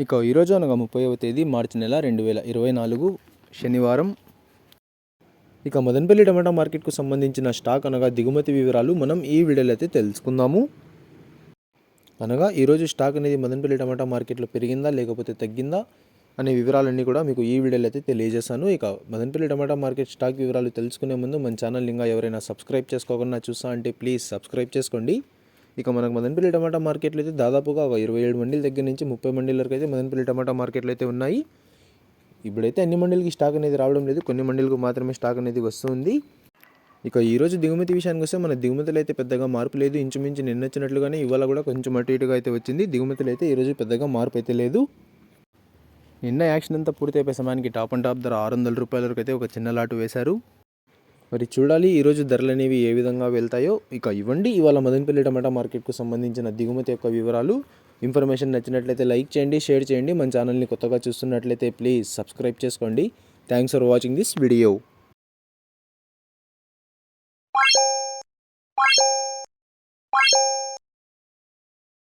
ఈరోజు అనగా 30వ తేదీ మార్చి నెల 2024 శనివారం. మదనపల్లి టమాటా మార్కెట్కు సంబంధించిన స్టాక్ అనగా దిగుమతి వివరాలు మనం ఈ వీడియోలో అయితే తెలుసుకుందాము. ఈరోజు స్టాక్ అనేది మదనపల్లి టమాటా మార్కెట్లో పెరిగిందా లేకపోతే తగ్గిందా అనే వివరాలన్నీ కూడా మీకు ఈ వీడియోలో అయితే తెలియజేశాను. మదనపల్లి టమాటా మార్కెట్ స్టాక్ వివరాలు తెలుసుకునే ముందు మన ఛానల్ ఇంకా ఎవరైనా సబ్స్క్రైబ్ చేసుకోకుండా చూస్తా అంటే ప్లీజ్ సబ్స్క్రైబ్ చేసుకోండి. మనకు మదనపల్లి టమాటా మార్కెట్లో అయితే దాదాపుగా 27 మండీల దగ్గర నుంచి 30 మండీల వరకు అయితే మదనపల్లి టమాటా మార్కెట్లో అయితే ఉన్నాయి. ఇప్పుడైతే అన్ని మండీలకి స్టాక్ అనేది రావడం లేదు, కొన్ని మండీలకు మాత్రమే స్టాక్ అనేది వస్తుంది. ఈరోజు దిగుమతి విషయానికి వస్తే మన దిగుమతులు అయితే పెద్దగా మార్పు లేదు. ఇంచుమించు నిన్న వచ్చినట్లుగానే ఇవాళ కూడా కొంచెం అటు ఇటుగా అయితే వచ్చింది. దిగుమతులు అయితే ఈరోజు పెద్దగా మార్పు అయితే లేదు. నిన్న యాక్షన్ అంతా పూర్తి అయిపోయే సమయానికి టాప్ అండ్ టాప్ ధర 600 రూపాయల వరకు అయితే ఒక చిన్న లాటు వేశారు. మరి చూడాలి ఈరోజు ధరలు అనేవి ఏ విధంగా వెళ్తాయో. ఇవ్వండి ఇవాళ మదనపల్లి టమాటా మార్కెట్కు సంబంధించిన దిగుమతి యొక్క వివరాలు. ఇన్ఫర్మేషన్ నచ్చినట్లయితే లైక్ చేయండి, షేర్ చేయండి. మన ఛానల్ని కొత్తగా చూస్తున్నట్లయితే ప్లీజ్ సబ్స్క్రైబ్ చేసుకోండి. Thanks for watching this video.